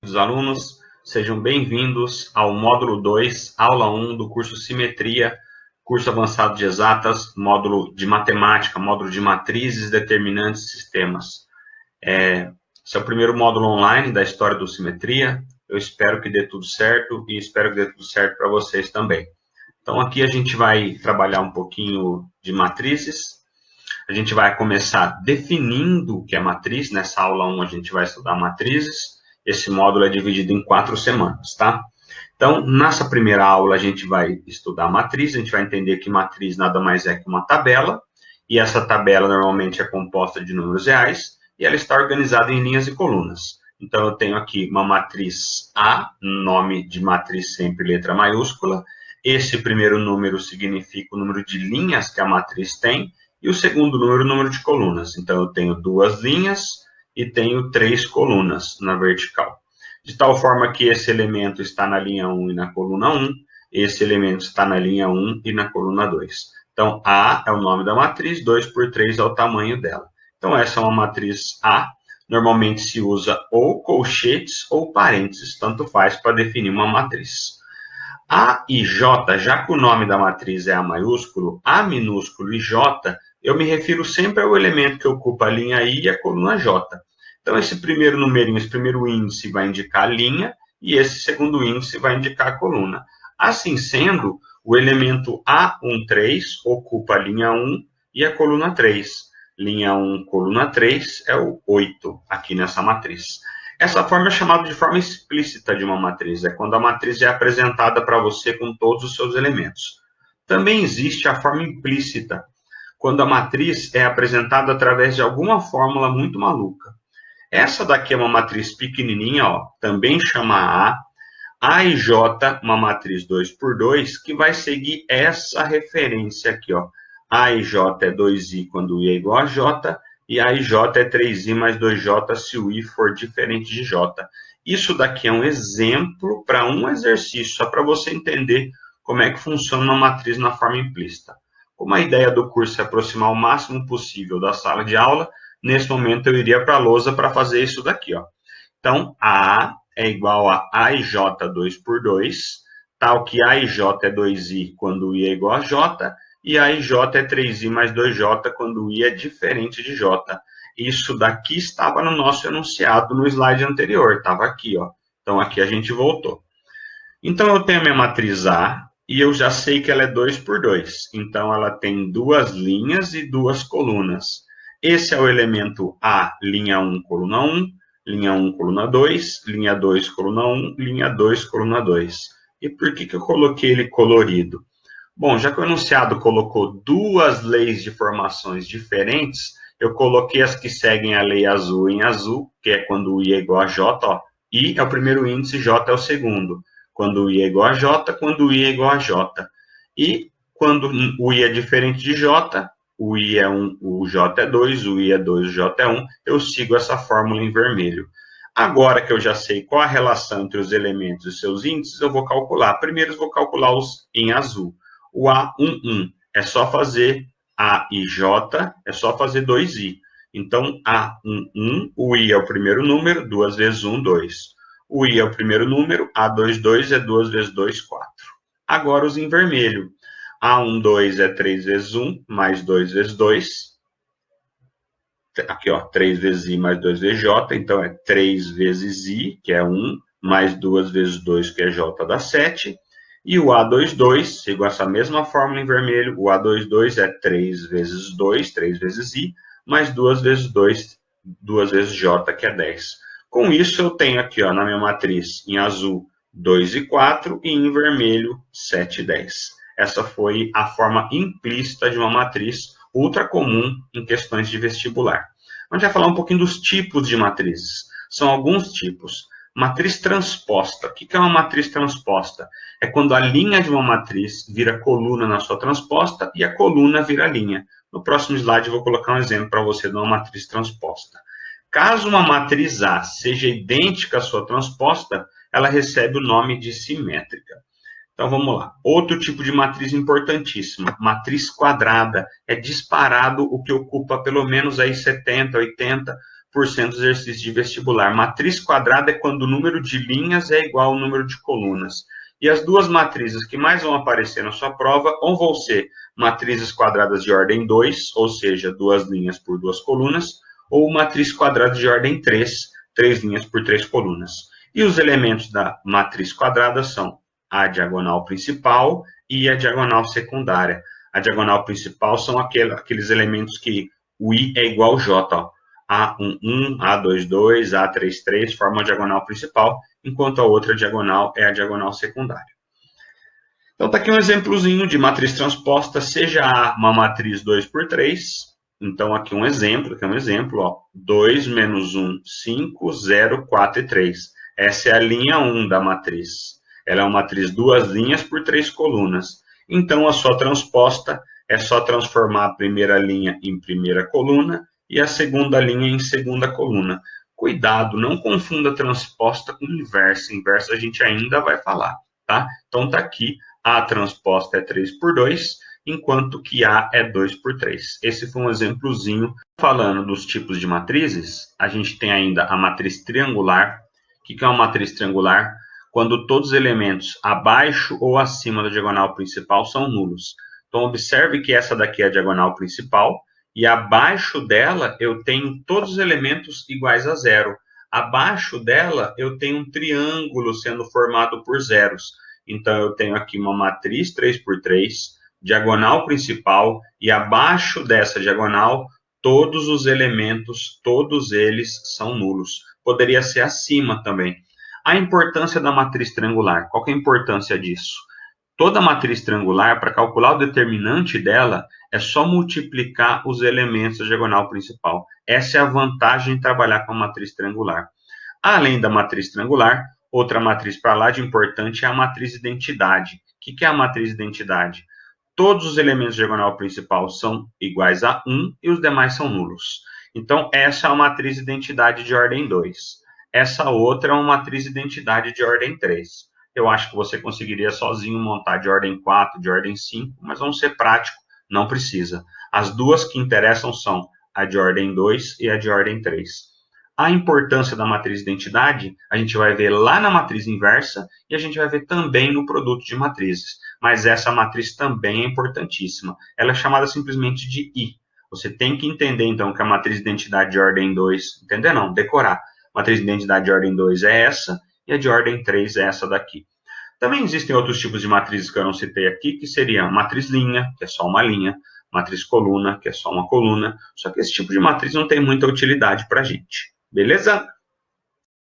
queridos alunos, sejam bem-vindos ao módulo 2, aula 1 do curso Simetria, curso avançado de exatas, módulo de matemática, módulo de matrizes, determinantes e sistemas. Esse é o primeiro módulo online da história do Simetria. Eu espero que dê tudo certo e espero que dê tudo certo para vocês também. Então, aqui a gente vai trabalhar um pouquinho de matrizes. A gente vai começar definindo o que é matriz. Nessa aula 1 a gente vai estudar matrizes. Esse módulo é dividido em 4 semanas, tá? Então, nessa primeira aula a gente vai estudar matriz. A gente vai entender que matriz nada mais é que uma tabela. E essa tabela normalmente é composta de números reais. E ela está organizada em linhas e colunas. Então, eu tenho aqui uma matriz A, nome de matriz sempre letra maiúscula. Esse primeiro número significa o número de linhas que a matriz tem. E o segundo número, o número de colunas. Então, eu tenho 2 linhas e tenho 3 colunas na vertical. De tal forma que esse elemento está na linha 1 e na coluna 1. Esse elemento está na linha 1 e na coluna 2. Então, A é o nome da matriz, 2 por 3 é o tamanho dela. Então, essa é uma matriz A. Normalmente se usa ou colchetes ou parênteses, tanto faz para definir uma matriz. A e J, já que o nome da matriz é A maiúsculo, A minúsculo e J, eu me refiro sempre ao elemento que ocupa a linha I e a coluna J. Então, esse primeiro numerinho, esse primeiro índice vai indicar a linha e esse segundo índice vai indicar a coluna. Assim sendo, o elemento A13 ocupa a linha 1 e a coluna 3. Linha 1, coluna 3 é o 8 aqui nessa matriz. Essa forma é chamada de forma explícita de uma matriz, é quando a matriz é apresentada para você com todos os seus elementos. Também existe a forma implícita, quando a matriz é apresentada através de alguma fórmula muito maluca. Essa daqui é uma matriz pequenininha, ó, também chama A e J, uma matriz 2 por 2, que vai seguir essa referência aqui, ó. A e J é 2i quando I é igual a J, e A e J é 3i mais 2j se o I for diferente de J. Isso daqui é um exemplo para um exercício, só para você entender como é que funciona uma matriz na forma implícita. Como a ideia do curso é aproximar o máximo possível da sala de aula, nesse momento eu iria para a lousa para fazer isso daqui, ó. Então, A é igual a e J 2 por 2, tal que A e J é 2i quando I é igual a J, e A e J é 3i mais 2j quando I é diferente de J. Isso daqui estava no nosso enunciado no slide anterior, estava aqui, ó. Então, aqui a gente voltou. Então, eu tenho a minha matriz A, e eu já sei que ela é 2 por 2. Então, ela tem 2 linhas e 2 colunas. Esse é o elemento A, linha 1, coluna 1, linha 1, coluna 2, linha 2, coluna 1, linha 2, coluna 2. E por que eu coloquei ele colorido? Bom, já que o enunciado colocou 2 leis de formações diferentes, eu coloquei as que seguem a lei azul em azul, que é quando o I é igual a J, ó. I é o primeiro índice, J é o segundo. Quando o I é igual a J, quando o I é igual a J. E quando o I é diferente de J, o I é 1, o J é 2, o I é 2, o J é 1, eu sigo essa fórmula em vermelho. Agora que eu já sei qual a relação entre os elementos e seus índices, eu vou calcular. Primeiro eu vou calcular os em azul. O A11 é só fazer A e J, é só fazer 2i. Então, A11, o I é o primeiro número, 2 vezes 1, 2. O I é o primeiro número, A22 é 2 vezes 2, 4. Agora os em vermelho. A12 é 3 vezes 1, mais 2 vezes 2. Aqui, ó, 3 vezes I mais 2 vezes J, então é 3 vezes I, que é 1, mais 2 vezes 2, que é J, dá 7. E o A22, sigo essa mesma fórmula em vermelho, o A22 é 3 vezes 2, 3 vezes I, mais 2 vezes 2, 2 vezes J, que é 10. Com isso, eu tenho aqui, ó, na minha matriz, em azul, 2 e 4, e em vermelho, 7 e 10. Essa foi a forma implícita de uma matriz ultra comum em questões de vestibular. A gente vai falar um pouquinho dos tipos de matrizes. São alguns tipos. Matriz transposta. O que é uma matriz transposta? É quando a linha de uma matriz vira coluna na sua transposta e a coluna vira linha. No próximo slide eu vou colocar um exemplo para você de uma matriz transposta. Caso uma matriz A seja idêntica à sua transposta, ela recebe o nome de simétrica. Então vamos lá. Outro tipo de matriz importantíssima, matriz quadrada. É disparado o que ocupa pelo menos aí 70, 80, do exercício de vestibular. Matriz quadrada é quando o número de linhas é igual ao número de colunas. E as duas matrizes que mais vão aparecer na sua prova ou vão ser matrizes quadradas de ordem 2, ou seja, 2 linhas por 2 colunas, ou matriz quadrada de ordem 3, 3 linhas por 3 colunas. E os elementos da matriz quadrada são a diagonal principal e a diagonal secundária. A diagonal principal são aqueles elementos que o I é igual ao J, ó. A11, A22, A33 formam a diagonal principal, enquanto a outra diagonal é a diagonal secundária. Então, está aqui um exemplozinho de matriz transposta, seja A uma matriz 2 por 3. Então, aqui um exemplo, ó, 2 menos 1, 5, 0, 4 e 3. Essa é a linha 1 da matriz. Ela é uma matriz 2 linhas por 3 colunas. Então, a sua transposta é só transformar a primeira linha em primeira coluna e a segunda linha em segunda coluna. Cuidado, não confunda transposta com inversa. Inversa a gente ainda vai falar, tá? Então, está aqui, A transposta é 3 por 2, enquanto que A é 2 por 3. Esse foi um exemplozinho. Falando dos tipos de matrizes, a gente tem ainda a matriz triangular. O que é uma matriz triangular? Quando todos os elementos abaixo ou acima da diagonal principal são nulos. Então, observe que essa daqui é a diagonal principal, e abaixo dela eu tenho todos os elementos iguais a zero. Abaixo dela eu tenho um triângulo sendo formado por zeros. Então, eu tenho aqui uma matriz 3 por 3, diagonal principal, e abaixo dessa diagonal, todos os elementos, todos eles são nulos. Poderia ser acima também. A importância da matriz triangular. Qual que é a importância disso? Toda matriz triangular, para calcular o determinante dela, é só multiplicar os elementos da diagonal principal. Essa é a vantagem de trabalhar com a matriz triangular. Além da matriz triangular, outra matriz para lá de importante é a matriz identidade. O que é a matriz identidade? Todos os elementos da diagonal principal são iguais a 1 e os demais são nulos. Então, essa é uma matriz identidade de ordem 2. Essa outra é uma matriz identidade de ordem 3. Eu acho que você conseguiria sozinho montar de ordem 4, de ordem 5, mas vamos ser prático, não precisa. As duas que interessam são a de ordem 2 e a de ordem 3. A importância da matriz identidade, a gente vai ver lá na matriz inversa e a gente vai ver também no produto de matrizes. Mas essa matriz também é importantíssima. Ela é chamada simplesmente de I. Você tem que entender, então, que a matriz identidade de ordem 2, entender não, decorar. A matriz de identidade de ordem 2 é essa, e a de ordem 3 é essa daqui. Também existem outros tipos de matrizes que eu não citei aqui, que seriam matriz linha, que é só uma linha, matriz coluna, que é só uma coluna, só que esse tipo de matriz não tem muita utilidade para a gente, beleza?